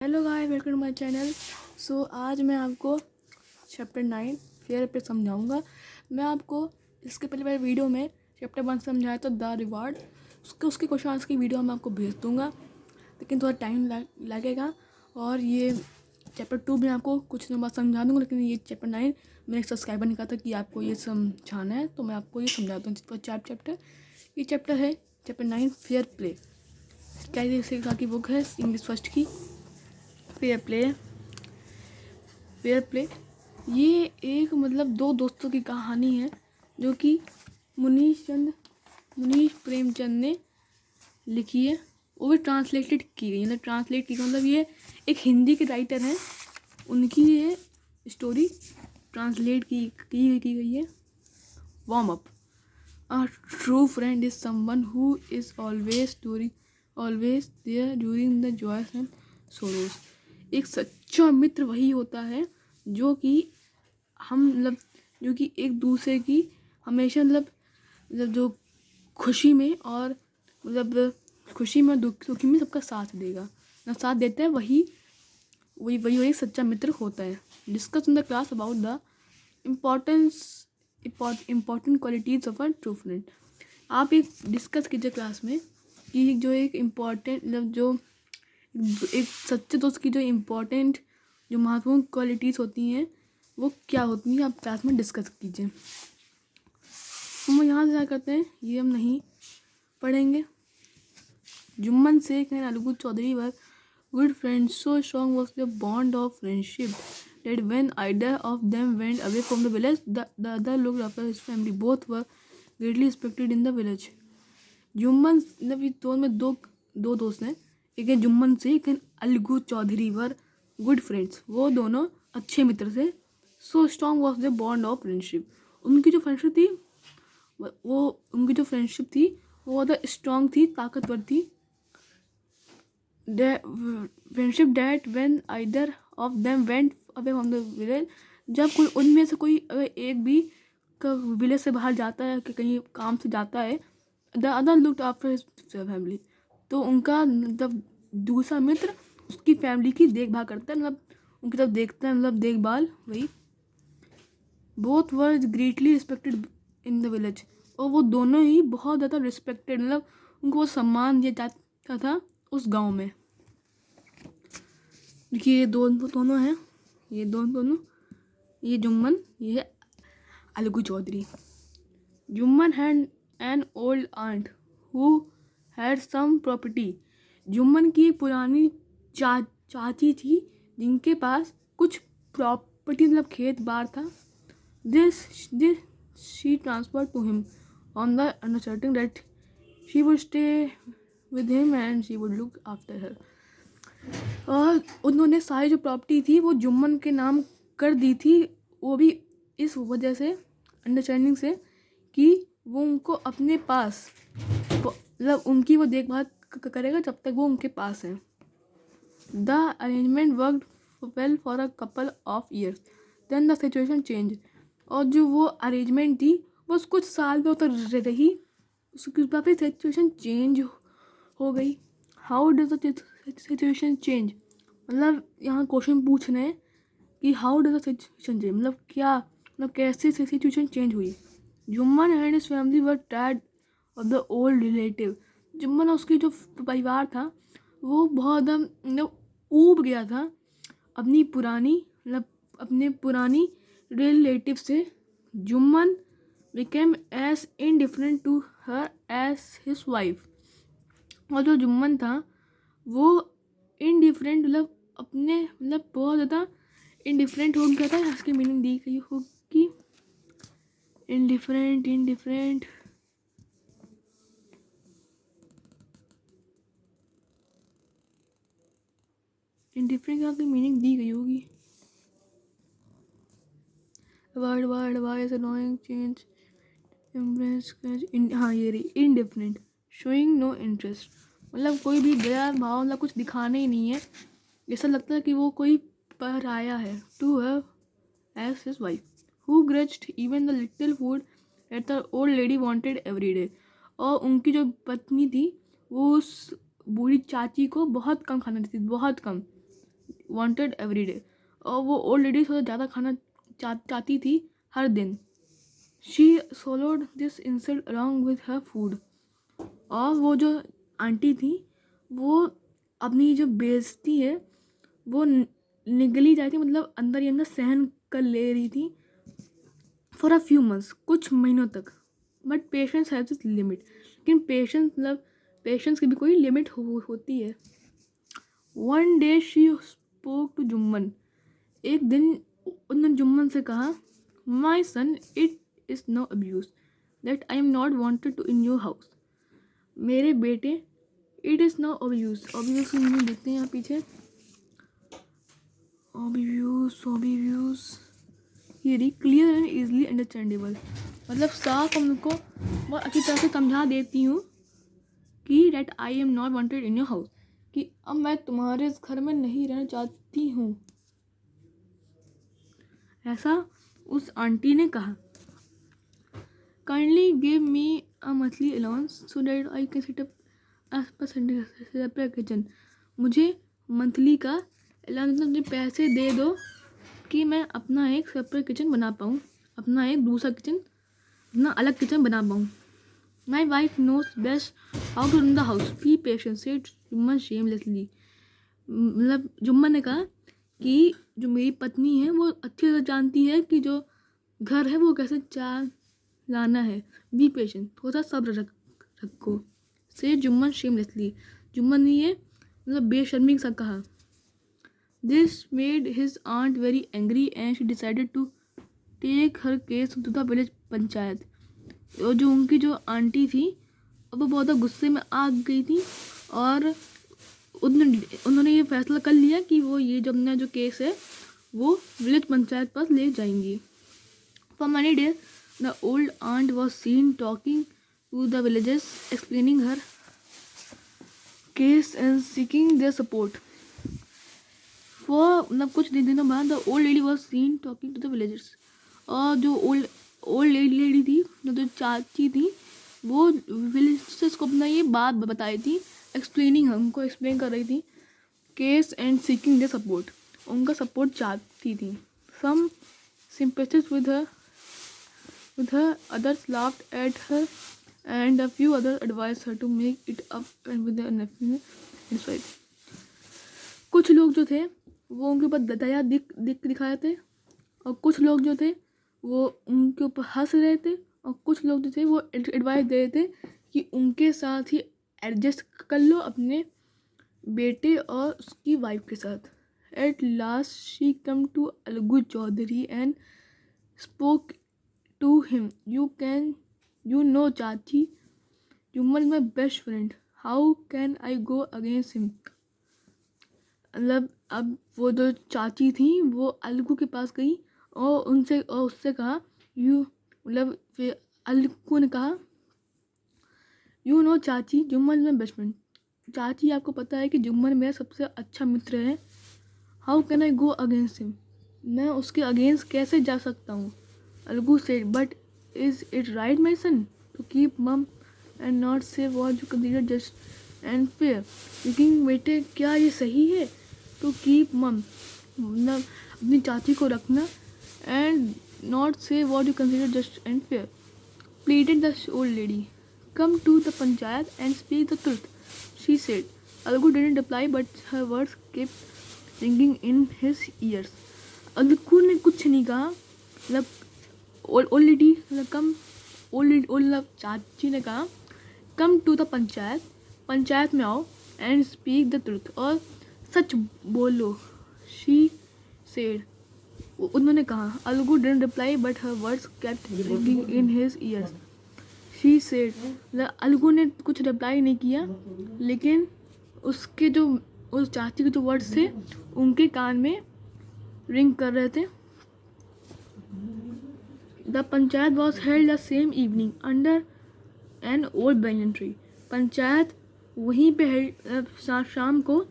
Hello guys, welcome to my channel. So आज मैं आपको चैप्टर 9 फेयर पे समझाऊंगा। मैं आपको इसके पहले वाले वीडियो में चैप्टर 1 समझाया तो द रिवार्ड, उसके क्वेश्चन आंसर की वीडियो मैं आपको भेज दूंगा, लेकिन थोड़ा टाइम लगेगा। और ये चैप्टर 2 में आपको कुछ दिनों बाद समझा दूँगा, लेकिन ये चैप्टर 9 मेरे सब्सक्राइबर ने कहा था कि आपको ये समझाना है, तो मैं आपको ये समझाता हूँ। चैप्टर ये चैप्टर है चैप्टर 9 फेयर प्ले। क्या कहा की बुक है इंग्लिश फर्स्ट की फेयर प्ले। ये एक दो दोस्तों की कहानी है जो कि मुनीश प्रेमचंद ने लिखी है। वो भी ट्रांसलेट की गई ये एक हिंदी के राइटर हैं, उनकी ये स्टोरी ट्रांसलेट की गई है। Warm up. A true friend is someone who is always there during the joys and sorrows. एक सच्चा मित्र वही होता है जो कि जो कि एक दूसरे की हमेशा जो खुशी में और खुशी में दुखी में सबका साथ देगा, साथ देता है, वही एक सच्चा मित्र होता है। Discuss in the class about the important qualities of a true friend. आप एक डिस्कस कीजिए क्लास में कि जो एक इम्पॉर्टेंट जो एक सच्चे दोस्त की जो इम्पोर्टेंट जो महत्वपूर्ण क्वालिटीज़ होती हैं वो क्या होती हैं, आप क्लास में डिस्कस कीजिए। हम यहाँ से क्या करते हैं ये हम नहीं पढ़ेंगे। Jumman Sheikh and Alagu Chaudhary were good friends, so strong was the bond of friendship that when either of them went away from the village, the other looked after his family. Both were greatly respected in the village. Jumman में दो दोस्त हैं, एक है जुम्मन से एक है Alagu Chaudhary were good friends, वो दोनों अच्छे मित्र थे। So strong was the bond of friendship, उनकी जो फ्रेंडशिप थी वो ज़्यादा स्ट्रॉन्ग थी, ताकतवर थी। Friendship that when either of them went away from the village, जब कोई उनमें से कोई अगर एक भी विलेज से बाहर जाता है कि कहीं काम से जाता है, the other looked after his family, तो उनका दूसरा मित्र उसकी फैमिली की देखभाल करता है, उनकी तरफ देखता है, देखभाल वही। Both were greatly respected in the village, और वो दोनों ही बहुत ज़्यादा रिस्पेक्टेड, उनको सम्मान दिया जाता था उस गाँव में। देखिए ये दोनों हैं, ये दोनों ये जुम्मन, ये है Alagu Chaudhary. Jumman had an old aunt who had some property. Jumman की पुरानी चाची थी जिनके पास कुछ प्रॉपर्टी खेत बार था। This she transfer to him on the understanding that she would stay with him and she would look after her. और उन्होंने सारी जो प्रॉपर्टी थी वो जुम्मन के नाम कर दी थी, वो भी इस वजह से, अंडरस्टैंडिंग से, कि वो उनको अपने पास उनकी वो देखभाल करेगा जब तक वो उनके पास है। The arrangement worked well for a couple of years, then the situation change. और जो वो अरेंजमेंट थी बस कुछ साल में उतर रही, उसके बाद फिर सिचुएशन चेंज हो गई। How does the situation change, यहाँ क्वेश्चन पूछ रहे हैं कि how does the situation change, क्या कैसे सिचुएशन चेंज हुई। Jumman and his family were tired of the old relative. Jumman और उसकी जो परिवार था वो बहुत ऊब गया था अपनी पुरानी रिलेटिव से। Jumman became as indifferent to her as his wife. और जो जुम्मन था वो इनडिफरेंट अपने बहुत ज़्यादा इनडिफरेंट हो गया था। इसकी मीनिंग दी गई होगी इनडिफरेंट की मीनिंग दी गई होगी। वर्ड अनोइंग चेंज इम्प्रेस, हाँ ये रही इनडिफरेंट, शोइंग नो इंटरेस्ट, कोई भी दया भाव कुछ दिखाना ही नहीं है, ऐसा लगता है कि वो कोई पराया है। To her as his wife who grudged even the little food that the old lady wanted every day. और उनकी जो पत्नी थी वो उस बूढ़ी चाची को बहुत कम खाना देती थी, बहुत कम। wanted every day. और वो ओल्ड लेडी थोड़ा ज़्यादा खाना चाहती थी हर दिन. She swallowed this insult along with her food. और वो जो आंटी थी वो अपनी जो बेइज्जती है वो निगली जाती, मतलब अंदर ही अंदर सहन कर ले रही थी फॉर अ फ्यू मंथ्स, कुछ महीनों तक. But patience has its limit. लेकिन पेशेंस की भी कोई लिमिट होती है. One day she spoke to Jumman. एक दिन उन्होंने जुम्मन से कहा, my son, it is no abuse that I am not wanted to in your house. मेरे बेटे, it is no abuse. Abuse की मीनिंग देखते हैं यहाँ पीछे. अब्यूज़ ये रही, क्लियर एंड ईजिली अंडरस्टैंडेबल. मतलब साफ हमको बहुत अच्छी तरह से समझा देती हूँ कि that I am not wanted in your house, कि अब मैं तुम्हारे इस घर में नहीं रहना चाहती हूँ, ऐसा उस आंटी ने कहा. Kindly give me a monthly allowance so that I can set up separate kitchen. मुझे मंथली का अलाउंस, मुझे पैसे दे दो कि मैं अपना एक सेपरेट किचन बना पाऊँ, अपना एक दूसरा किचन, अपना अलग किचन बना पाऊँ. My wife knows best how to run the house, be patient, said Jumman shamelessly. मतलब जुम्मन ने कहा कि जो मेरी पत्नी है वो अच्छी तरह जानती है कि जो घर है वो कैसे चलाना है. बी पेशेंट, थोड़ा सा सब्र रखो. से जुम्मन शेमलेसली. जुम्मन ने ये मतलब बेशर्मी सा कहा. This made his aunt very angry and she decided to take her case to the village panchayat. और जो उनकी जो आंटी थी अब वो बहुत गुस्से में आ गई थी और उन्होंने ये फैसला कर लिया कि वो ये जो अपना जो केस है वो विलेज पंचायत पर ले जाएंगी. For many days the old aunt was seen talking to the villagers, explaining her case and seeking their support. मतलब कुछ दिनों बाद the old lady was seen talking to the villagers. और जो ओल्ड लेडी थी, जो चाची थी, वो विलेजर्स को अपना ये बात बताई थी, एक्सप्लेनिंग, हमको एक्सप्लेन कर रही थी case and seeking the support. उनका सपोर्ट चाहती थी. Some sympathised with her, others laughed at her and a few other advised her to make it up with the nephew. कुछ लोग जो थे वो उनके ऊपर दया दिखाए थे और कुछ लोग जो थे वो उनके ऊपर हंस रहे थे और कुछ लोग जो थे वो एडवाइस दे रहे थे कि उनके साथ ही एडजस्ट कर लो अपने बेटे और उसकी वाइफ के साथ. At last she come to Alagu Chaudhary and spoke to him. You know chachi, Jumman my best friend, how can I go against him. मतलब अब वो जो चाची थी वो अलगू के पास गई और उससे कहा, यू मतलब फिर अलगू ने कहा, यू नो चाची, जुम्मन मेरा बेस्ट फ्रेंड. चाची आपको पता है कि जुम्मन मेरा सबसे अच्छा मित्र है. How can I go against him, मैं उसके अगेंस्ट कैसे जा सकता हूँ. Alagu said, but is it right my son to keep mum and not say what you consider just and fair. लेकिन बेटे क्या ये सही है टू कीप मम, मतलब अपनी चाची को रखना, and not say what you consider just and fair. Pleaded the old lady. Come to the panchayat and speak the truth, she said. Algu didn't reply but her words kept ringing in his ears. Algu ने कुछ नहीं कहा. मतलब old lady मतलब कम old चाची ने कहा, come to the panchayat, panchayat में आओ, एंड स्पीक द ट्रुथ, और सच बोलो. शी सेड, उन्होंने कहा. Algu didn't reply but her words kept ringing in his years. She said, Algu ने कुछ रिप्लाई नहीं किया लेकिन उसके जो उस चाची के जो वर्ड्स थे उनके कान में रिंग कर रहे थे. The panchayat was held the same evening under an old बैंगन ट्री. पंचायत वहीं पे शाम को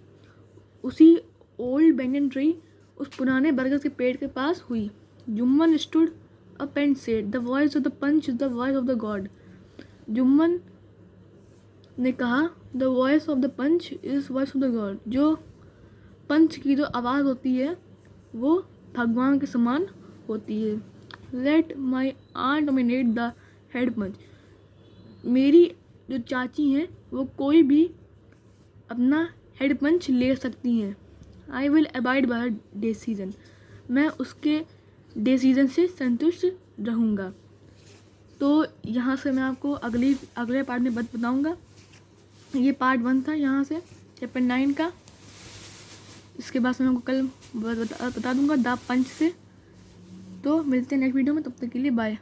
उसी ओल्ड बैंगन ट्री, उस पुराने बरगद के पेड़ के पास हुई. Jumman stood up and said, the voice of the panch is the voice of the god. Jumman ने कहा, the voice of the panch is voice of the god. जो पंच की जो आवाज़ होती है वो भगवान के समान होती है। Let my aunt dominate the head panch. मेरी जो चाची हैं वो कोई भी अपना हेड पंच ले सकती हैं। I will abide by decision. मैं उसके डिसीजन से संतुष्ट रहूँगा। तो यहाँ से मैं आपको अगले पार्ट में बताऊँगा। ये पार्ट 1 था यहाँ से चैप्टर 9 का। इसके बाद मैं आपको कल बता दूँगा द पंच से। तो मिलते हैं नेक्स्ट वीडियो में, तब तक के लिए बाय।